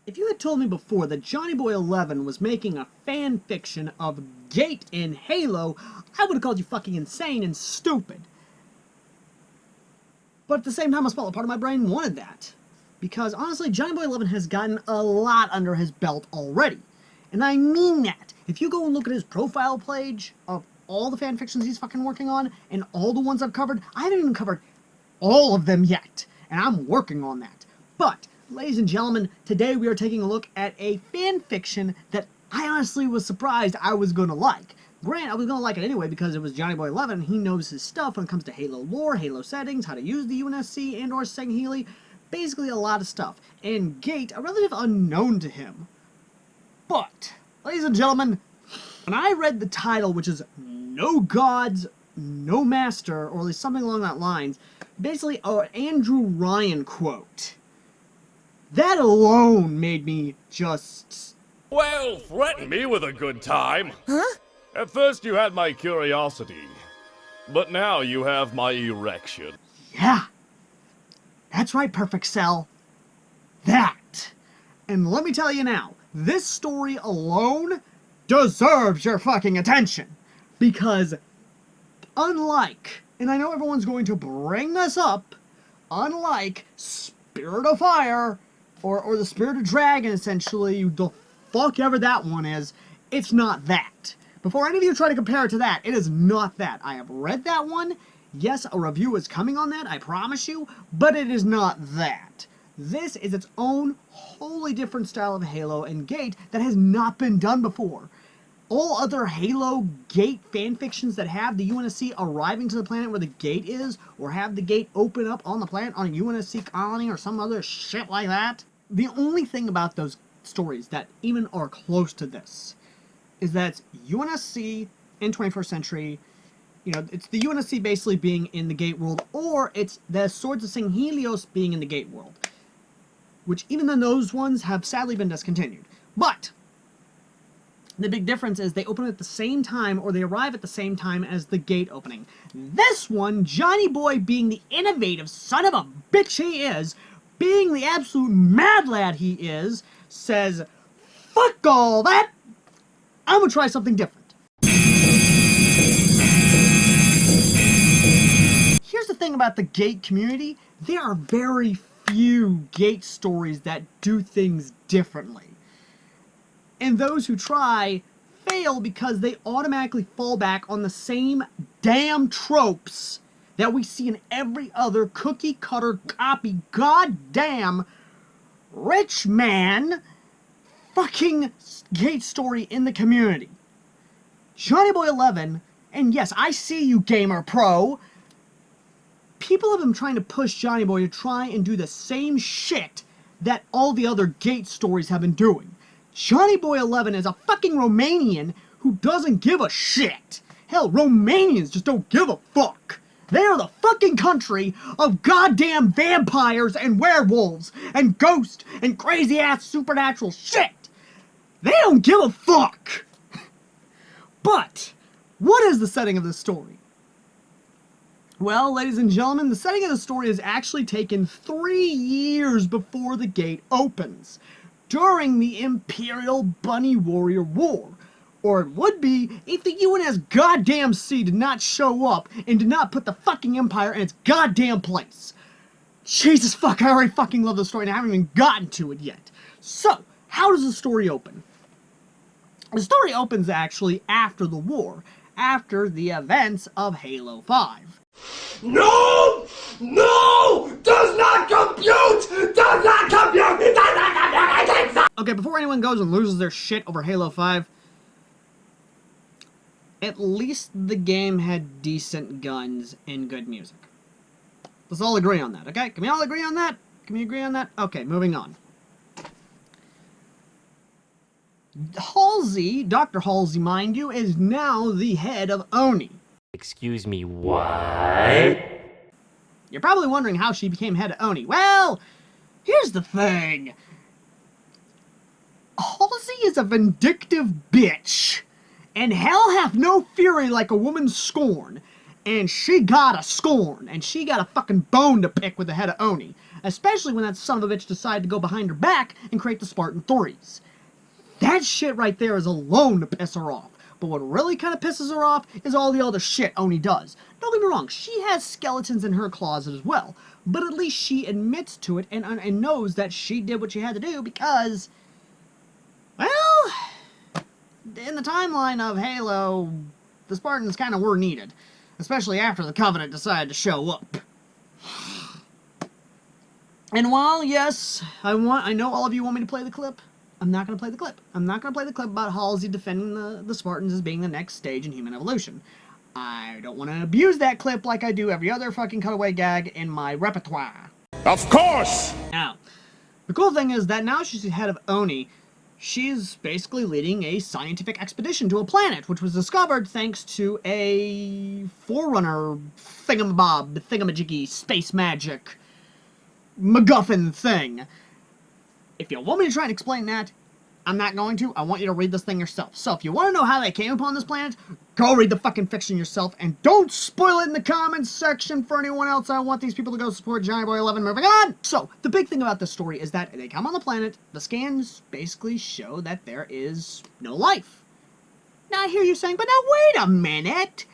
If you had told me before that Johnnieboy11 was making a fan fiction of Gate in Halo, I would have called you fucking insane and stupid. But at the same time, a small part of my brain wanted that. Because honestly, Johnnieboy11 has gotten a lot under his belt already. And I mean that. If you go and look at his profile page of all the fan fictions he's fucking working on, and all the ones I've covered, I haven't even covered all of them yet. And I'm working on that. But ladies and gentlemen, today we are taking a look at a fan fiction that I honestly was surprised I was going to like. Grant, I was going to like it anyway because it was Johnnieboy11 and he knows his stuff when it comes to Halo lore, Halo settings, how to use the UNSC and or Healy, basically a lot of stuff. And Gate, a relative unknown to him. But, ladies and gentlemen, when I read the title, which is No Gods, No Master, or at least something along that lines, basically an Andrew Ryan quote. That alone made me just... Well, threaten me with a good time. Huh? At first you had my curiosity, but now you have my erection. Yeah. That's right, Perfect Cell. That. And let me tell you now, this story alone deserves your fucking attention. Because, unlike, and I know everyone's going to bring this up, unlike Spirit of Fire, or the Spirit of Dragon, essentially, the fuck ever that one is, it's not that. Before any of you try to compare it to that, it is not that. I have read that one. Yes, a review is coming on that, I promise you, but it is not that. This is its own wholly different style of Halo and Gate that has not been done before. All other Halo Gate fanfictions that have the UNSC arriving to the planet where the Gate is, or have the Gate open up on the planet on a UNSC colony or some other shit like that, the only thing about those stories that even are close to this is that it's UNSC in 21st century, you know, it's the UNSC basically being in the Gate world, or it's the Swords of Helios being in the Gate world. Which even then those ones have sadly been discontinued. But the big difference is they open at the same time, or they arrive at the same time as the Gate opening. This one, Johnnieboy, being the innovative son of a bitch he is, being the absolute mad lad he is, says, fuck all that, I'm gonna try something different. Here's the thing about the Gate community, there are very few Gate stories that do things differently. And those who try fail because they automatically fall back on the same damn tropes that we see in every other cookie cutter copy goddamn rich man fucking Gate story in the community. Johnnieboy11, and yes, I see you, Gamer Pro, people have been trying to push Johnnieboy to try and do the same shit that all the other Gate stories have been doing. Johnnieboy11 is a fucking Romanian who doesn't give a shit. Hell, Romanians just don't give a fuck. They are the fucking country of goddamn vampires and werewolves and ghosts and crazy-ass supernatural shit. They don't give a fuck. But, what is the setting of this story? Well, ladies and gentlemen, the setting of the story is actually taken 3 years before the Gate opens, during the Imperial Bunny Warrior War, Or it would be if the UNSC did not show up and did not put the fucking Empire in its goddamn place. Jesus fuck, I already fucking love the story and I haven't even gotten to it yet. So, how does the story open? The story opens actually after the war, after the events of Halo 5. No! No! Does not compute! Does not compute! It does not compute! Okay, before anyone goes and loses their shit over Halo 5, at least the game had decent guns and good music. Let's all agree on that, okay? Can we all agree on that? Can we agree on that? Okay, moving on. Halsey, Dr. Halsey, mind you, is now the head of ONI. Excuse me, what? You're probably wondering how she became head of ONI. Well, here's the thing. Halsey is a vindictive bitch, and hell hath no fury like a woman's scorn. And she got a scorn, and she got a fucking bone to pick with the head of ONI. Especially when that son of a bitch decided to go behind her back and create the Spartan 3s. That shit right there is alone to piss her off. But what really kind of pisses her off is all the other shit ONI does. Don't get me wrong, she has skeletons in her closet as well. But at least she admits to it and knows that she did what she had to do because, well, in the timeline of Halo, the Spartans kind of were needed. Especially after the Covenant decided to show up. And while, yes, I know all of you want me to play the clip, I'm not going to play the clip. I'm not going to play the clip about Halsey defending the Spartans as being the next stage in human evolution. I don't want to abuse that clip like I do every other fucking cutaway gag in my repertoire. Of course! Now, the cool thing is that now she's the head of ONI, she's basically leading a scientific expedition to a planet, which was discovered thanks to a Forerunner thingamajiggy space magic MacGuffin thing. If you want me to try and explain that, I'm not going to. I want you to read this thing yourself. So if you want to know how they came upon this planet, go read the fucking fiction yourself, and don't spoil it in the comments section for anyone else. I want these people to go support Johnnieboy11. Moving on! So, the big thing about this story is that they come on the planet, the scans basically show that there is no life. Now I hear you saying, but now wait a minute!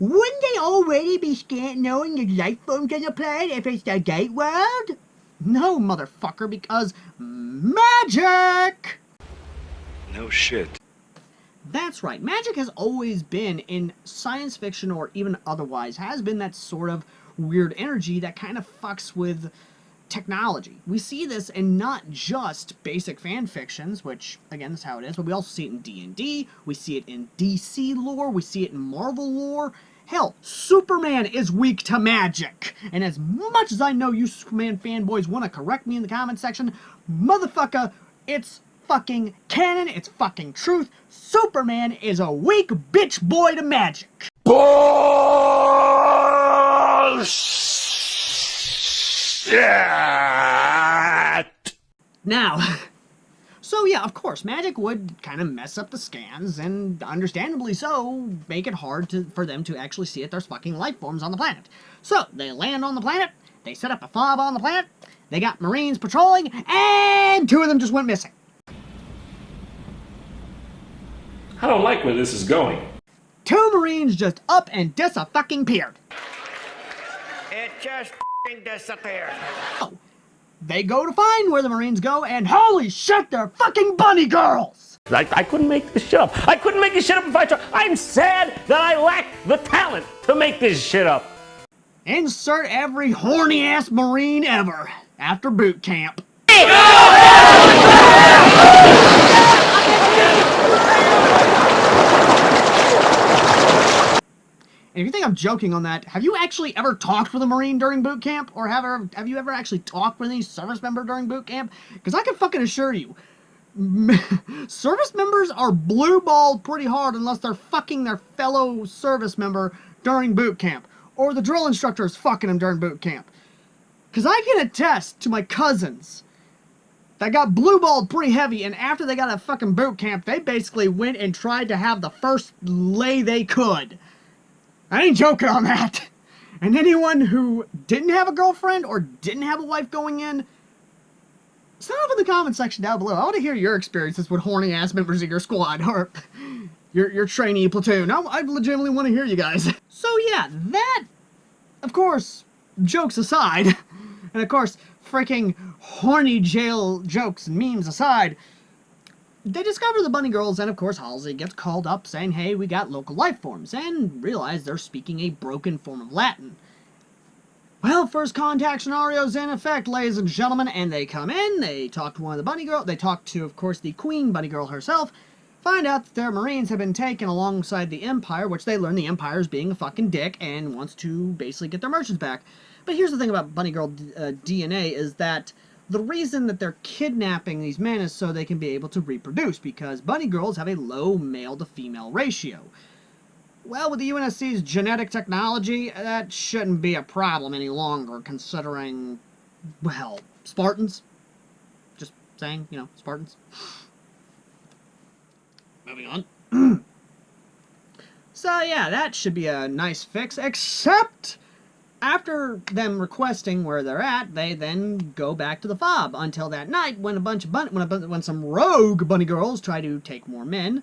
Wouldn't they already be knowing the life forms on the planet if it's the gate world? No, motherfucker, because magic! No shit. That's right. Magic has always been, in science fiction or even otherwise, has been that sort of weird energy that kind of fucks with technology. We see this in not just basic fan fictions, which, again, is how it is, but we also see it in D&D, we see it in DC lore, we see it in Marvel lore. Hell, Superman is weak to magic. And as much as I know you Superman fanboys want to correct me in the comment section, motherfucker, it's fucking canon, it's fucking truth. Superman is a weak bitch boy to magic. Bullshit! Now, so yeah, of course, magic would kind of mess up the scans, and understandably so, make it hard for them to actually see if there's fucking life forms on the planet. So, they land on the planet, they set up a fob on the planet, they got Marines patrolling, and 2 of them just went missing. I don't like where this is going. 2 Marines just up and dis-a-fucking-peared. It just f***ing disappeared. So, they go to find where the Marines go, and holy shit, they're fucking bunny girls! I couldn't make this shit up. I couldn't make this shit up if I tried. I'm sad that I lack the talent to make this shit up. Insert every horny-ass Marine ever after boot camp. And if you think I'm joking on that, have you actually ever talked with a Marine during boot camp? Or have you ever actually talked with any service member during boot camp? Because I can fucking assure you, service members are blue-balled pretty hard unless they're fucking their fellow service member during boot camp. Or the drill instructor is fucking them during boot camp. Because I can attest to my cousins that got blue-balled pretty heavy, and after they got a fucking boot camp, they basically went and tried to have the first lay they could. I ain't joking on that. And anyone who didn't have a girlfriend or didn't have a wife going in, sound off in the comment section down below. I want to hear your experiences with horny-ass members of your squad. Or your trainee platoon. I legitimately want to hear you guys. So yeah, that, of course, jokes aside, and of course, freaking horny jail jokes and memes aside, they discover the bunny girls, and of course Halsey gets called up saying, hey, we got local life forms, and realize they're speaking a broken form of Latin. Well, first contact scenario's in effect, ladies and gentlemen, and they come in, they talk to one of the bunny girls, they talk to, of course, the queen bunny girl herself, find out that their Marines have been taken alongside the Empire, which they learn the Empire is being a fucking dick and wants to basically get their merchants back. But here's the thing about bunny girl DNA is that the reason that they're kidnapping these men is so they can be able to reproduce, because bunny girls have a low male-to-female ratio. Well, with the UNSC's genetic technology, that shouldn't be a problem any longer, considering, well, Spartans. Just saying, you know, Spartans. Moving on. So, yeah, that should be a nice fix, except after them requesting where they're at, they then go back to the fob until that night when when some rogue bunny girls try to take more men.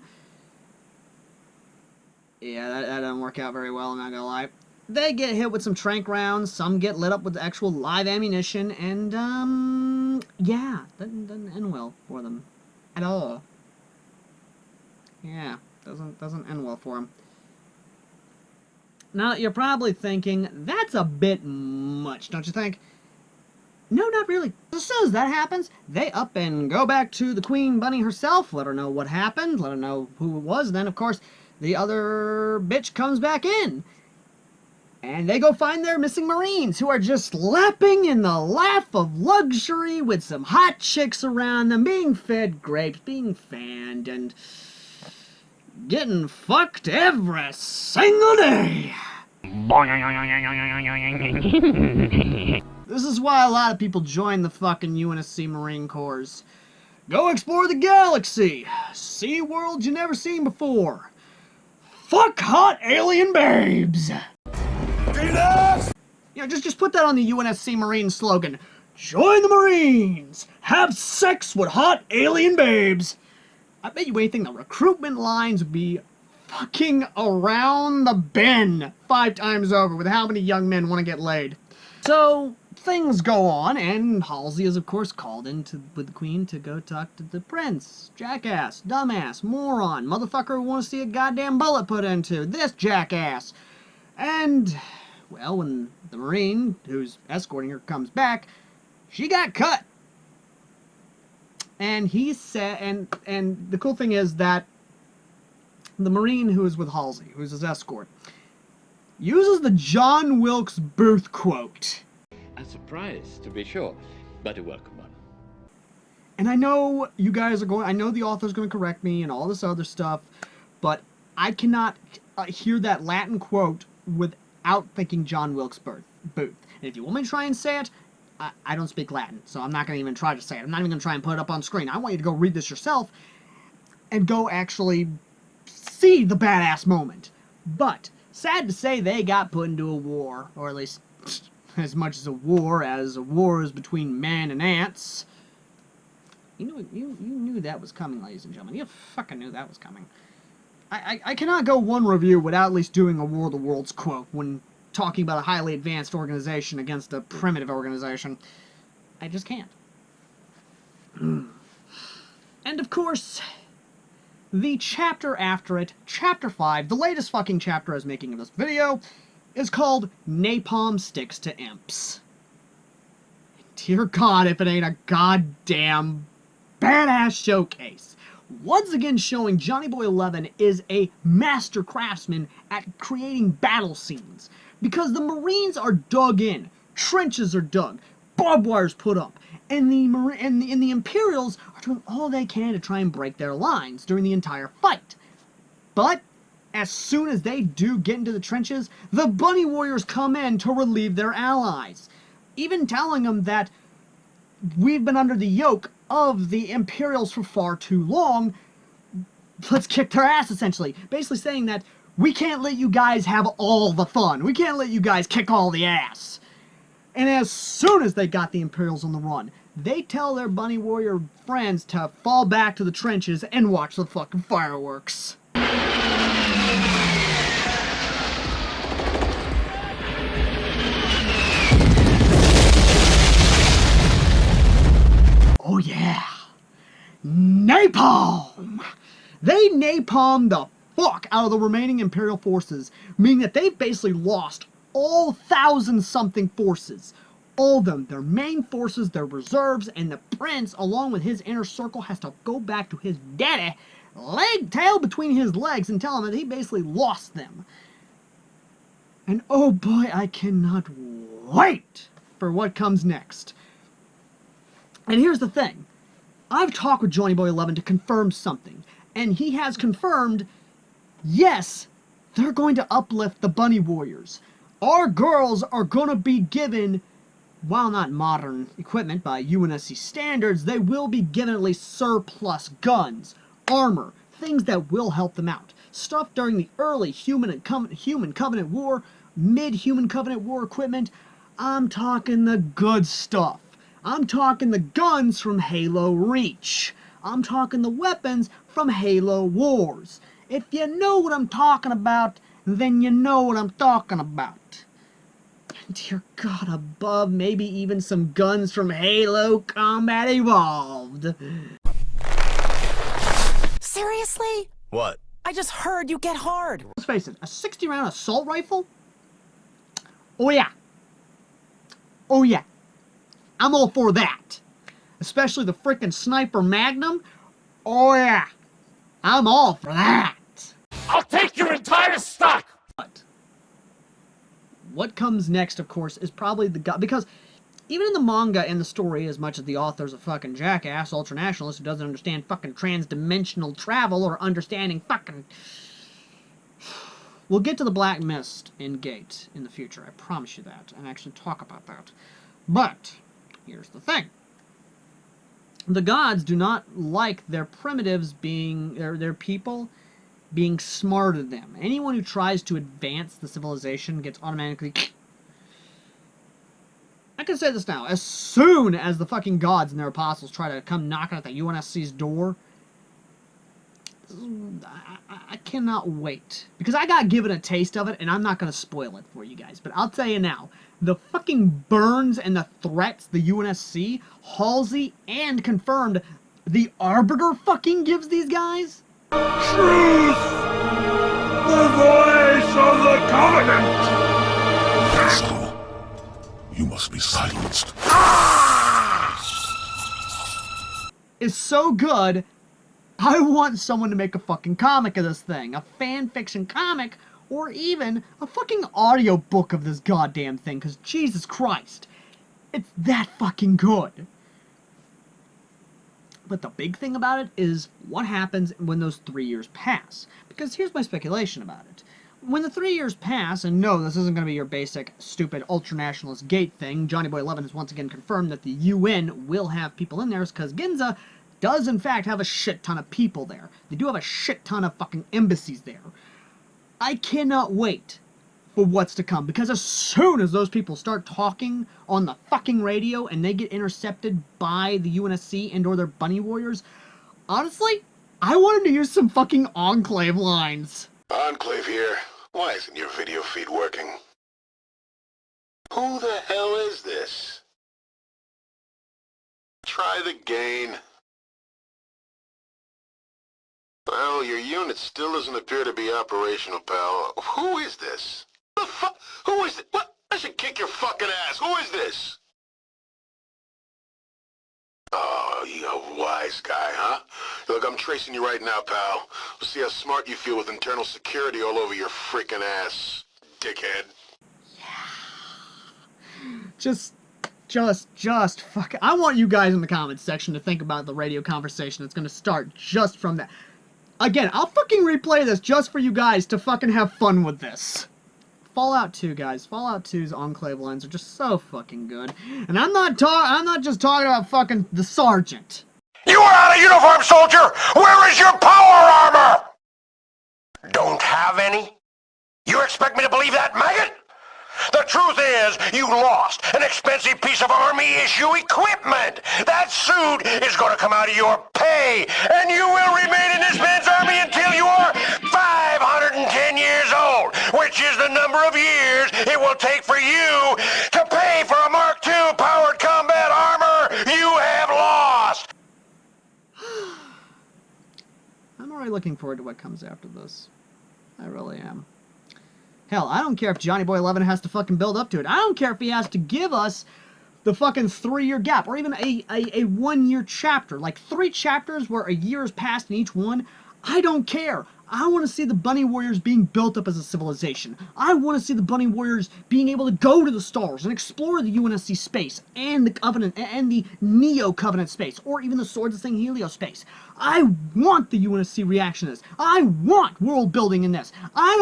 Yeah, that doesn't work out very well, I'm not gonna lie. They get hit with some tranq rounds, some get lit up with actual live ammunition, and, yeah, doesn't end well for them. At all. Yeah, doesn't end well for them. Now, you're probably thinking, that's a bit much, don't you think? No, not really. As soon as that happens, they up and go back to the Queen Bunny herself, let her know what happened, let her know who it was, and then, of course, the other bitch comes back in. And they go find their missing Marines, who are just lapping in the lap of luxury with some hot chicks around them, being fed grapes, being fanned, and getting fucked every single day. This is why a lot of people join the fucking UNSC Marine Corps. Go explore the galaxy. See worlds you never seen before. Fuck hot alien babes. Jesus! You know, just put that on the UNSC Marine slogan. Join the Marines. Have sex with hot alien babes. I bet you anything the recruitment lines would be fucking around the bend 5 times over with how many young men want to get laid. So, things go on, and Halsey is, of course, called in with the Queen to go talk to the Prince. Jackass, dumbass, moron, motherfucker who wants to see a goddamn bullet put into this jackass. And, well, when the Marine who's escorting her comes back, she got cut. And he said, and the cool thing is that the Marine who is with Halsey, who's his escort, uses the John Wilkes Booth quote. A surprise, to be sure, but a welcome one. And I know you guys are going, I know the author's going to correct me and all this other stuff, but I cannot hear that Latin quote without thinking John Wilkes Booth. And if you want me to try and say it, I don't speak Latin, so I'm not going to even try to say it. I'm not even going to try and put it up on screen. I want you to go read this yourself and go actually see the badass moment. But, sad to say, they got put into a war, or at least as much as a war is between man and ants. You knew that was coming, ladies and gentlemen. You fucking knew that was coming. I cannot go one review without at least doing a War of the Worlds quote when talking about a highly advanced organization against a primitive organization. I just can't. And of course, the chapter after it, Chapter 5, the latest fucking chapter I was making of this video, is called Napalm Sticks to Imps. Dear God, if it ain't a goddamn badass showcase. Once again showing Johnnieboy11 is a master craftsman at creating battle scenes. Because the Marines are dug in, trenches are dug, barbed wire's put up, and the Imperials are doing all they can to try and break their lines during the entire fight. But as soon as they do get into the trenches, the Bunny Warriors come in to relieve their allies, even telling them that we've been under the yoke of the Imperials for far too long, let's kick their ass, essentially. Basically saying that we can't let you guys have all the fun. We can't let you guys kick all the ass. And as soon as they got the Imperials on the run, they tell their Bunny Warrior friends to fall back to the trenches and watch the fucking fireworks. Oh yeah! Napalm! They napalmed the fuck out of the remaining Imperial forces, meaning that they've basically lost all 1,000-something forces. All of them, their main forces, their reserves, and the prince, along with his inner circle, has to go back to his daddy, tail between his legs, and tell him that he basically lost them. And oh boy, I cannot wait for what comes next. And here's the thing. I've talked with Johnnieboy11 to confirm something, and he has confirmed, yes, they're going to uplift the Bunny Warriors. Our girls are going to be given, while not modern equipment by UNSC standards, they will be given at least surplus guns, armor, things that will help them out. Stuff during the early Human Covenant War, mid-Human Covenant War equipment. I'm talking the good stuff. I'm talking the guns from Halo Reach. I'm talking the weapons from Halo Wars. If you know what I'm talking about, then you know what I'm talking about. And dear God above, maybe even some guns from Halo Combat Evolved. Seriously? What? I just heard you get hard. Let's face it, a 60-round assault rifle? Oh yeah. Oh yeah. I'm all for that. Especially the frickin' Sniper Magnum. Oh yeah. I'm all for that. I'll take your entire stock! But what comes next, of course, is probably the god, because even in the manga and the story, as much as the author's a fucking jackass, ultranationalist who doesn't understand fucking trans-dimensional travel or understanding fucking... We'll get to the Black Mist in Gate in the future, I promise you that, and actually talk about that. But here's the thing. The gods do not like their primitives being, their people being smarter than them. Anyone who tries to advance the civilization gets automatically... I can say this now. As soon as the fucking gods and their apostles try to come knocking at the UNSC's door, I cannot wait. Because I got given a taste of it, and I'm not going to spoil it for you guys. But I'll tell you now, the fucking burns and the threats the UNSC, Halsey, and confirmed the Arbiter fucking gives these guys? Truth! The voice of the Covenant! Esco, you must be silenced. Is so good, I want someone to make a fucking comic of this thing. A fan fiction comic, or even a fucking audiobook of this goddamn thing, because Jesus Christ, it's that fucking good. But the big thing about it is what happens when those 3 years pass. Because here's my speculation about it. When the 3 years pass, and no, this isn't going to be your basic, stupid, ultranationalist gate thing, Johnnieboy11 has once again confirmed that the UN will have people in there, because Ginza does in fact have a shit ton of people there. They do have a shit ton of fucking embassies there. I cannot wait for what's to come, because as soon as those people start talking on the fucking radio and they get intercepted by the UNSC and or their bunny warriors, honestly, I want them to use some fucking Enclave lines. Enclave here. Why isn't your video feed working? Who the hell is this? Try the gain. Well, your unit still doesn't appear to be operational, pal. Who is this? The fuck? Who is it? What? I should kick your fucking ass. Who is this? Oh, you a wise guy, huh? Look, I'm tracing you right now, pal. We'll see how smart you feel with internal security all over your freaking ass, dickhead. Just fuck. I want you guys in the comments section to think about the radio conversation that's gonna start just from that. Again, I'll fucking replay this just for you guys to fucking have fun with this. Fallout 2, guys. Fallout 2's Enclave lines are just so fucking good. And I'm not just talking about fucking the sergeant. You are out of uniform, soldier! Where is your power armor? Don't have any? You expect me to believe that, maggot? The truth is, you lost an expensive piece of Army-issue equipment. That suit is going to come out of your pay, and you will remain in this man's army until you are 500 the number of years it will take for you to pay for a Mark II powered combat armor you have lost. I'm already looking forward to what comes after this. I really am. Hell, I don't care if Johnnieboy11 has to fucking build up to it. I don't care if he has to give us the fucking 3-year gap, or even a 1-year chapter. Like 3 chapters where a year has passed in each one. I don't care. I want to see the Bunny Warriors being built up as a civilization. I want to see the Bunny Warriors being able to go to the stars and explore the UNSC space and the Covenant and the Neo Covenant space, or even the Swords of St. Helio space. I want the UNSC reaction to this. I want world building in this. I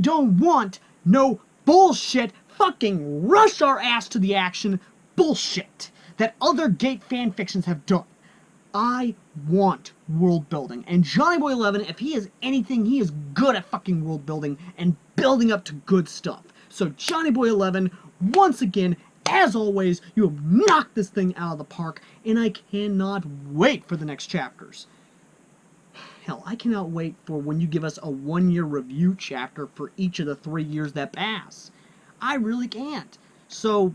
don't want no bullshit fucking rush our ass to the action bullshit that other Gate fanfictions have done. I want world building, and Johnnieboy11, if he is anything, he is good at fucking world building and building up to good stuff. So Johnnieboy11, once again, as always, you have knocked this thing out of the park, and I cannot wait for the next chapters. Hell, I cannot wait for when you give us a 1-year review chapter for each of the 3 years that pass. I really can't. So,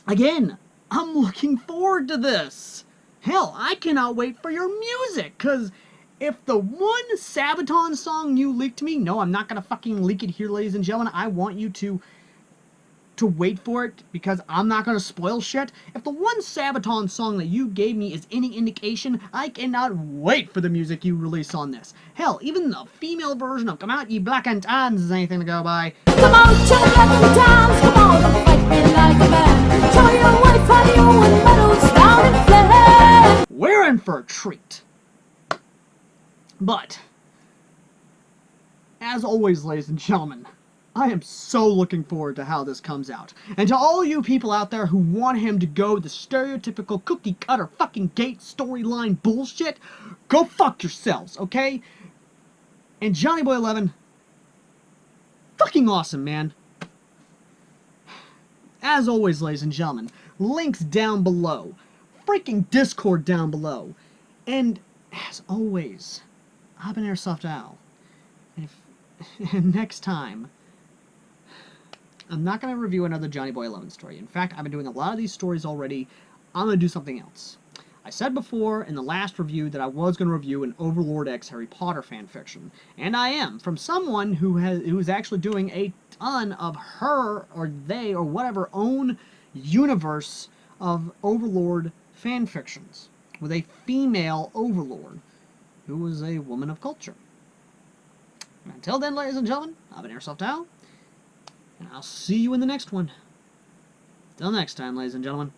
again, I'm looking forward to this. Hell, I cannot wait for your music, because if the one Sabaton song you leaked to me, no, I'm not going to fucking leak it here, ladies and gentlemen. I want you to wait for it, because I'm not going to spoil shit. If the one Sabaton song that you gave me is any indication, I cannot wait for the music you release on this. Hell, even the female version of Come Out Ye Black and Tans is anything to go by. Come on, children, dance, come on, don't fight me like a man. Show your wife how you win medals down in flame. We're in for a treat. But, as always, ladies and gentlemen, I am so looking forward to how this comes out. And to all you people out there who want him to go the stereotypical cookie-cutter fucking Gate storyline bullshit, go fuck yourselves, okay? And Johnnieboy11, fucking awesome, man. As always, ladies and gentlemen, links down below. Freaking Discord down below. And, as always, I've been Airsoft Owl. And next time, I'm not going to review another Johnnieboy11 story. In fact, I've been doing a lot of these stories already. I'm going to do something else. I said before in the last review that I was going to review an Overlord X Harry Potter fanfiction. And I am, from someone who is actually doing a ton of her, or they, or whatever, own universe of Overlord fanfictions. With a female Overlord, who was a woman of culture. And until then, ladies and gentlemen, I've been Airsoft Owl. And I'll see you in the next one. Till next time, ladies and gentlemen.